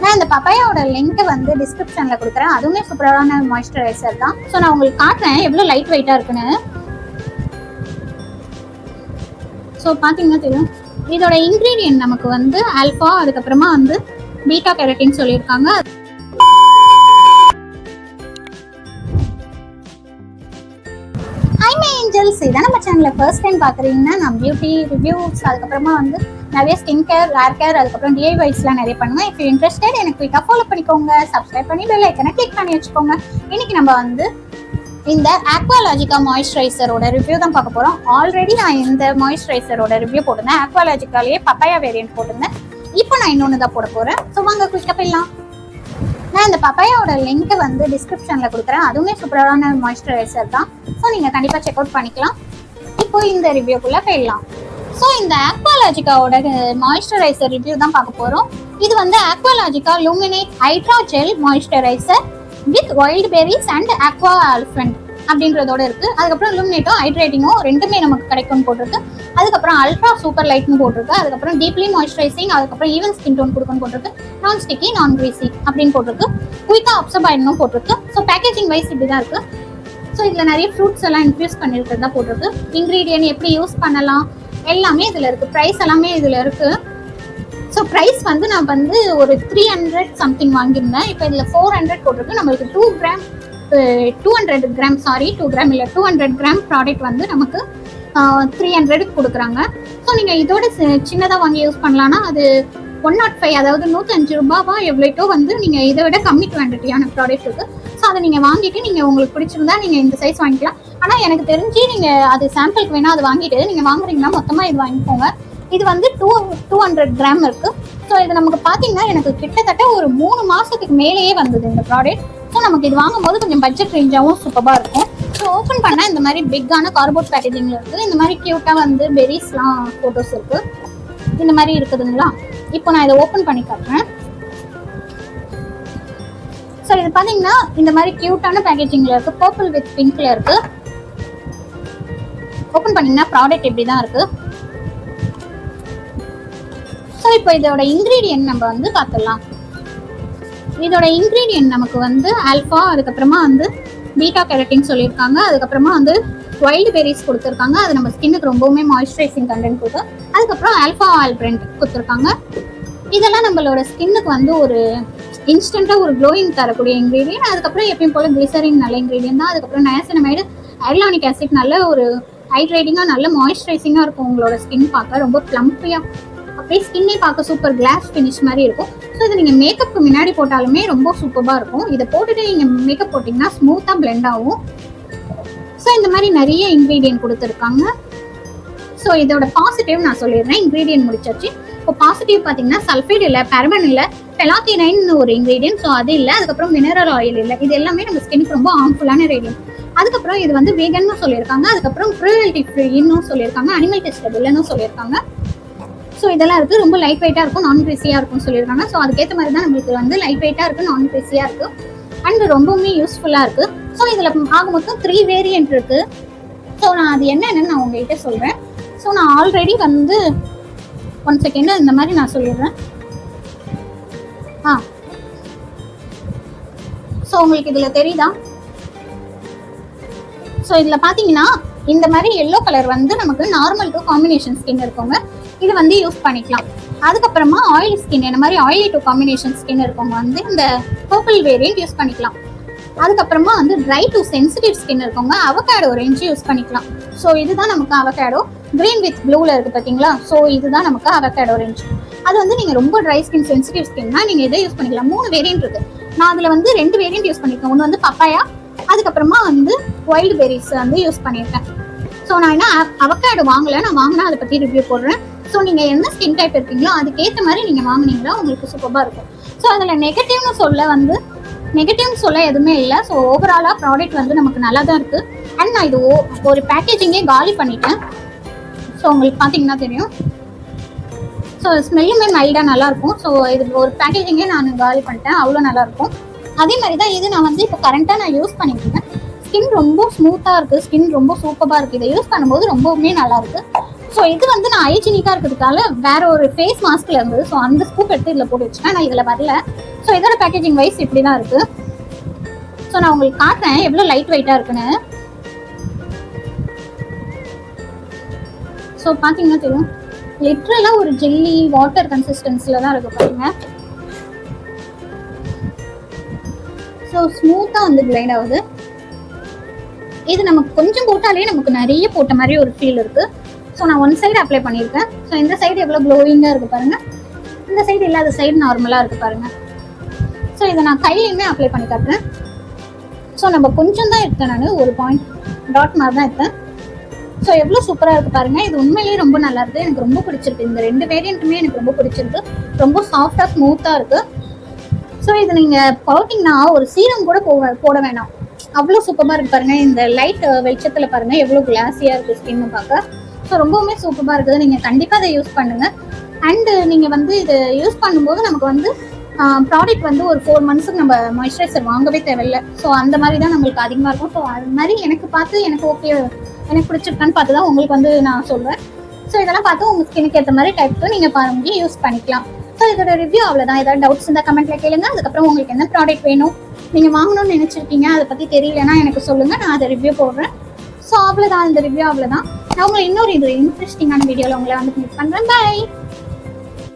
நான் இந்த பப்பாயாவோட லிங்க் வந்து டிஸ்கிரிப்ஷன்ல கொடுக்குறேன். அதுவுமே சூப்பரான மாய்ஸ்சரைசர் தான். ஸோ நான் உங்களுக்கு காட்டுறேன் எவ்வளோ லைட் வெயிட்டா இருக்குன்னு. ஸோ பார்த்தீங்கன்னா தெரியும். இதோட இன்கிரீடியன்ட் நமக்கு வந்து ஆல்ஃபா, அதுக்கப்புறமா வந்து பீட்டா கேரட்டின் சொல்லியிருக்காங்க. ஏஞ்சல்ஸ் இதான் நம்ம சேனல்ல ஃபர்ஸ்ட் டைம் பாக்குறீங்கன்னா நான் பியூட்டி ரிவ்யூஸ், அதுக்கப்புறமா வந்து நிறைய ஸ்கின் கேர், ஹேர் கேர், அதுக்கப்புறம் டிஐவைஸ்லாம் நிறைய பண்ணுவேன். இஃப் யூ இன்ட்ரெஸ்டட் எனக்கு குயிக்காக ஃபாலோ பண்ணிக்கோங்க, சப்ஸ்கிரைப் பண்ணி பெல் ஐக்கனை கிளிக் பண்ணி வச்சுக்கோங்க. இன்னைக்கு நம்ம வந்து இந்த ஆக்வாலாஜிகா மாய்ஸ்சரைசரோட ரிவ்யூ தான் பார்க்க போறோம். ஆல்ரெடி நான் இந்த மாய்ஸ்சரைசரோட ரிவ்யூ போட்டிருந்தேன். ஆக்வாலாஜிக்காலேயே பப்பாயா வேரியன்ட் போட்டிருந்தேன். இப்போ நான் இன்னொன்று தான் போட போறேன். ஸோ வாங்க குயிக்காக போயிடலாம். நான் இந்த பப்பாயாவோட லிங்க் வந்து டிஸ்கிரிப்ஷன்ல கொடுக்குறேன். அதுவுமே சூப்பரான மாய்ஸ்சரைசர் தான். ஸோ நீங்க கண்டிப்பா செக் அவுட் பண்ணிக்கலாம். இப்போ இந்த ரிவ்யூக்குள்ள போயிடலாம். ஸோ இந்த ஆக்வாலாஜிகாவோட மாய்ஸ்சரைசர் ரிவ்யூ தான் பார்க்க போறோம். இது வந்து Aqualogica luminate hydra gel moisturiser with wild berries and aqua ஆல்ஃபண்ட் அப்படின்றதோட இருக்கு. அதுக்கப்புறம் லூமினேட்டோ ஹைட்ரேட்டிங்கோ ரெண்டுமே நமக்கு கிடைக்கும்னு போட்டிருக்கு. அதுக்கப்புறம் அல்ட்ரா சூப்பர் லைட்னு போட்டிருக்கு. அதுக்கப்புறம் டீப்லி மாய்ஸ்சரைசிங், அதுக்கப்புறம் ஈவன் ஸ்கின் டோன் கொடுக்குன்னு போட்டிருக்கு. நான் ஸ்டிக்கி, நான் கிரீசி அப்படின்னு போட்டிருக்கு. குயிக்கா அப்சர்ப் ஆயிடணும் போட்டிருக்கு. ஸோ பேக்கேஜிங் வைஸ் இப்படி தான் இருக்கு. ஸோ இதில் நிறைய ஃப்ரூட்ஸ் எல்லாம் இன்ஃபியூஸ் பண்ணியிருக்கிறது தான் போட்டிருக்கு. இன்க்ரீடியன்ட் எப்படி யூஸ் பண்ணலாம் எல்லாமே இதில் இருக்கு. ப்ரைஸ் எல்லாமே இதில் இருக்கு. ஸோ ப்ரைஸ் வந்து நான் வந்து ஒரு 300 சம்திங் வாங்கியிருந்தேன். இப்போ இதில் 400 போட்டிருக்கு. நம்மளுக்கு 200 கிராம் ப்ராடக்ட் வந்து நமக்கு 300 கொடுக்குறாங்க. ஸோ நீங்கள் இதோட சின்னதாக வாங்கி யூஸ் பண்ணலான்னா அது 105, அதாவது 105 ரூபாவா எவ்வளோட்டோ வந்து நீங்கள் இதை விட கம்மி குவான்டிட்டியான ப்ராடக்ட் இருக்கு. ஸோ அதை நீங்கள் வாங்கிட்டு நீங்கள் உங்களுக்கு பிடிச்சிருந்தா நீங்கள் இந்த சைஸ் வாங்கிக்கலாம். ஆனால் எனக்கு தெரிஞ்சு நீங்கள் அது சாம்பிளுக்கு வேணால் அது வாங்கிட்டு நீங்கள் வாங்குறீங்கன்னா மொத்தமாக இது வாங்கிக்கோங்க. இது வந்து 200 கிராம் இருக்கு. ஸோ இது நமக்கு பார்த்தீங்கன்னா எனக்கு கிட்டத்தட்ட ஒரு 3 மாசத்துக்கு மேலேயே வந்தது இந்த ப்ராடக்ட். ஸோ நமக்கு இது வாங்கும்போது கொஞ்சம் பட்ஜெட் ரேஞ்சாகவும் சூப்பராக இருக்கும். ஸோ ஓப்பன் பண்ணால் இந்த மாதிரி பிக்கான கார்போர்ட் பேக்கேஜிங்கில் இருக்குது. இந்த மாதிரி க்யூட்டாக வந்து பெரிஸ்லாம் ஃபோட்டோஸ் இருக்குது. இந்த மாதிரி இருக்குதுங்களா. இப்போ நான் இதை ஓப்பன் பண்ணி காட்டுறேன். ஸோ இது பார்த்தீங்கன்னா இந்த மாதிரி க்யூட்டான பேக்கேஜிங்கில் இருக்குது. பர்பிள் வித் பிங்க்ல இருக்கு. ஓப்பன் பண்ணிங்கன்னா ப்ராடக்ட் இப்படி தான் இருக்குது. ஸோ இப்போ இதோட இன்க்ரீடியன்ட் நம்ம வந்து பார்த்துடலாம். இதோட இன்க்ரீடியன்ட் நமக்கு வந்து ஆல்ஃபா, அதுக்கப்புறமா வந்து பீட்டா கேரட்டின் சொல்லியிருக்காங்க. அதுக்கப்புறமா வந்து வைல்டு பெரிஸ் கொடுத்துருக்காங்க. அது நம்ம ஸ்கின்னுக்கு ரொம்பவுமே மாய்ஸ்சரைசிங் கண்டென்ட் கொடுத்து. அதுக்கப்புறம் ஆல்ஃபா ஆல்பிரண்ட் கொடுத்துருக்காங்க. இதெல்லாம் நம்மளோட ஸ்கின்னுக்கு வந்து ஒரு இன்ஸ்டண்ட்டாக ஒரு க்ளோயிங் தரக்கூடிய இன்க்ரீடியன்ட். அதுக்கப்புறம் எப்பயும் போல கிளிசரின் நல்ல இன்க்ரீடியன்ட் தான். அதுக்கப்புறம் நயாசினமைடு, ஹைலானிக் ஆசிட் நல்ல ஒரு ஹைட்ரேட்டிங்காக நல்ல மாய்ஸ்சரைசிங்காக இருக்கும். உங்களோட ஸ்கின் பார்க்க ரொம்ப ப்ளம்பியாக அப்படியே ஸ்கின்னே பார்க்க சூப்பர் கிளாஸ் ஃபினிஷ் மாதிரி இருக்கும். ஸோ இது நீங்கள் மேக்கப்புக்கு முன்னாடி போட்டாலுமே ரொம்ப சூப்பராக இருக்கும். இதை போட்டுட்டு நீங்கள் மேக்கப் போட்டிங்கன்னா ஸ்மூத்தாக பிளெண்ட் ஆகும். ஸோ இந்த மாதிரி நிறைய இன்க்ரீடியன்ட் கொடுத்துருக்காங்க. ஸோ இதோட பாசிட்டிவ் நான் சொல்லிடுறேன். இன்க்ரீடியன்ட் முடிச்சாச்சு. இப்போ பாசிட்டிவ் பார்த்தீங்கன்னா சல்ஃபைட் இல்லை, பெரபன் இல்லை, பெலாத்தினைன் ஒரு இன்க்ரீடியன்ட். ஸோ அது இல்லை. அதுக்கப்புறம் மினரல் ஆயில் இல்லை. இது எல்லாமே நம்ம ஸ்கின்னுக்கு ரொம்ப ஹார்ம்ஃபுல்லான ரேடியன்ட். அதுக்கப்புறம் இது வந்து வீகன்னு சொல்லியிருக்காங்க. அதுக்கப்புறம் க்ரூவல்டி ஃப்ரீன்னு சொல்லியிருக்காங்க. அனிமல் டெஸ்டபிள்னு சொல்லியிருக்காங்க. ஸோ இதெல்லாம் இருக்குது. ரொம்ப லைட் வெயிட்டாக இருக்கும், நான் கிரீஸியாக இருக்கும்னு சொல்லியிருக்காங்க. ஸோ அதுக்கேற்ற மாதிரி தான் நம்மளுக்கு வந்து லைட் வெயிட்டாக இருக்குது, நான் கிரீஸியாக இருக்குது, அண்ட் ரொம்பவுமே யூஸ்ஃபுல்லாக இருக்குது. ஸோ இதில் ஆக மொத்தம் 3 வேரியன்ட் இருக்குது. ஸோ நான் அது என்னென்னு நான் உங்கள்கிட்ட சொல்கிறேன். ஸோ நான் ஆல்ரெடி வந்து 1 செகண்ட் இந்த மாதிரி நான் சொல்லிடுறேன். ஸோ உங்களுக்கு இதில் தெரியுதா? ஸோ இதில் பார்த்தீங்கன்னா இந்த மாதிரி எல்லோ கலர் வந்து நமக்கு நார்மல் டு காம்பினேஷன் ஸ்கின் இருக்கவங்க இது வந்து யூஸ் பண்ணிக்கலாம். அதுக்கப்புறமா ஆயில் ஸ்கின், இந்த மாதிரி ஆயிலி டு காம்பினேஷன் ஸ்கின் இருக்கவங்க வந்து இந்த பர்பிள் வேரியன்ட் யூஸ் பண்ணிக்கலாம். அதுக்கப்புறமா வந்து ட்ரை டு சென்சிட்டிவ் ஸ்கின் இருக்கவங்க அவகேடோ ரேஞ்ச் யூஸ் பண்ணிக்கலாம். ஸோ இதுதான் நமக்கு அவகேடோ. கிரீன் வித் ப்ளூவில் இருக்குது பார்த்தீங்களா. ஸோ இதுதான் நமக்கு அவகேடோ ரேஞ்ச். அது வந்து நீங்கள் ரொம்ப ட்ரை ஸ்கின், சென்சிட்டிவ் ஸ்கின்னா நீங்கள் இதை யூஸ் பண்ணிக்கலாம். 3 வேரியன்ட் இருக்குது. நான் அதில் வந்து 2 வேரியன்ட் யூஸ் பண்ணியிருக்கேன். ஒன்று வந்து பப்பாயா, அதுக்கப்புறமா வந்து வைல்டு பெரிஸ் வந்து யூஸ் பண்ணியிருக்கேன். ஸோ நான் என்ன அவகேடோ வாங்கலை, நான் வாங்கினா அதை பற்றி ரிவ்யூ போடுறேன். ஸோ நீங்கள் எந்த ஸ்கின் டைப் இருக்கீங்களோ அதுக்கேற்ற மாதிரி நீங்கள் வாங்கினீங்கன்னா உங்களுக்கு சூப்பராக இருக்கும். ஸோ அதில் நெகட்டிவ்னு சொல்ல எதுவுமே இல்லை. ஸோ ஓவராலாக ப்ராடக்ட் வந்து நமக்கு நல்லா தான் இருக்குது. அண்ட் நான் இது ஒரு பேக்கேஜிங்கே காலி பண்ணிட்டேன். ஸோ உங்களுக்கு பார்த்தீங்கன்னா தெரியும். ஸோ ஸ்மெல்லுமே மைல்டாக நல்லாயிருக்கும். ஸோ இது ஒரு பேக்கேஜிங்கே நான் காலி பண்ணிட்டேன். அவ்வளோ நல்லாயிருக்கும். அதே மாதிரி தான் இது நான் வந்து இப்போ கரண்ட்டாக நான் யூஸ் பண்ணிட்டு இருக்கேன். ஸ்கின் ரொம்ப ஸ்மூத்தாக இருக்குது, ஸ்கின் ரொம்ப சூப்பராக இருக்குது. இதை யூஸ் பண்ணும்போது ரொம்பவுமே நல்லாயிருக்கு. ஸோ இது வந்து நான் ஹைஜீனிக்காக இருக்கிறதுக்கால வேற ஒரு ஃபேஸ் மாஸ்க்ல இருந்தது. ஸோ அந்த ஸ்கூப் எடுத்து இதில் போட்டு வச்சுட்டேன். நான் இதில் வரல. ஸோ இதோட பேக்கேஜிங் வைஸ் இப்படி தான் இருக்கு. ஸோ நான் உங்களுக்கு காட்டுறேன் எவ்வளோ லைட் வெயிட்டாக இருக்குன்னு. ஸோ பார்த்தீங்கன்னா தெரியும், லிட்ரலாக ஒரு ஜெல்லி வாட்டர் கன்சிஸ்டன்சியில் தான் இருக்கு பாருங்க. ஸோ ஸ்மூத்தாக வந்து கிளைண்ட் ஆகுது. இது நமக்கு கொஞ்சம் போட்டாலே நமக்கு நிறைய போட்ட மாதிரி ஒரு ஃபீல் இருக்கு. ஸோ நான் ஒன் சைடு அப்ளை பண்ணியிருக்கேன். ஸோ இந்த சைடு எவ்வளோ க்ளோயிங்காக இருக்குது பாருங்கள். இந்த சைடு இல்லாத சைடு நார்மலாக இருக்குது பாருங்கள். ஸோ இதை நான் கையிலையுமே அப்ளை பண்ணி காட்டுறேன். ஸோ நம்ம கொஞ்சம் தான் எடுத்தேன், நான் ஒரு பாயிண்ட் டாட் மாதிரி தான் எடுத்தேன். ஸோ எவ்வளோ சூப்பராக இருக்குது பாருங்கள். இது உண்மையிலேயே ரொம்ப நல்லா இருக்குது. எனக்கு ரொம்ப பிடிச்சிருக்கு. இந்த 2 வேரியண்ட்டுமே எனக்கு ரொம்ப பிடிச்சிருக்கு. ரொம்ப சாஃப்டாக ஸ்மூத்தாக இருக்குது. ஸோ இது நீங்கள் போட்டிங்கன்னா ஒரு சீரம் கூட போட வேணாம், அவ்வளோ சூப்பராக இருக்குது பாருங்கள். இந்த லைட் வெளிச்சத்தில் பாருங்கள் எவ்வளோ கிளாஸியாக இருக்குது ஸ்கின்னு பார்க்க. ஸோ ரொம்பவுமே சூப்பராக இருக்குது. நீங்கள் கண்டிப்பாக அதை யூஸ் பண்ணுங்கள். அண்டு நீங்கள் வந்து இதை யூஸ் பண்ணும்போது நமக்கு வந்து ப்ராடக்ட் வந்து ஒரு 4 மந்த்ஸுக்கு நம்ம மாய்ஸ்சரைசர் வாங்கவே தேவையில்லை. ஸோ அந்த மாதிரி தான் நம்மளுக்கு அதிகமாக இருக்கும். ஸோ அது மாதிரி எனக்கு பார்த்து எனக்கு ஓகே, எனக்கு பிடிச்சிருக்கான்னு பார்த்து தான் உங்களுக்கு வந்து நான் சொல்கிறேன். ஸோ இதெல்லாம் பார்த்து உங்கள் ஸ்கினுக்கு ஏற்ற மாதிரி டைப்புக்கு நீங்கள் வாங்கி யூஸ் பண்ணிக்கலாம். ஸோ இதோட ரிவ்யூ அவ்வளோதான். ஏதாவது டவுட்ஸ் இருந்தால் கமெண்ட்டில் கேளுங்க. அதுக்கப்புறம் உங்களுக்கு என்ன ப்ராடக்ட் வேணும், நீங்கள் வாங்கணும்னு நினச்சிருக்கீங்க, அதை பற்றி தெரியலன்னா எனக்கு சொல்லுங்கள், நான் அதை ரிவ்யூ போடுறேன். ஸோ அவ்வளோதான், இந்த ரிவ்யூ அவ்வளோதான். நான் உங்களை இன்னொரு இது இன்ட்ரெஸ்டிங்கான வீடியோவில் உங்களை வந்து மீட் பண்ணுறேன். பாய்.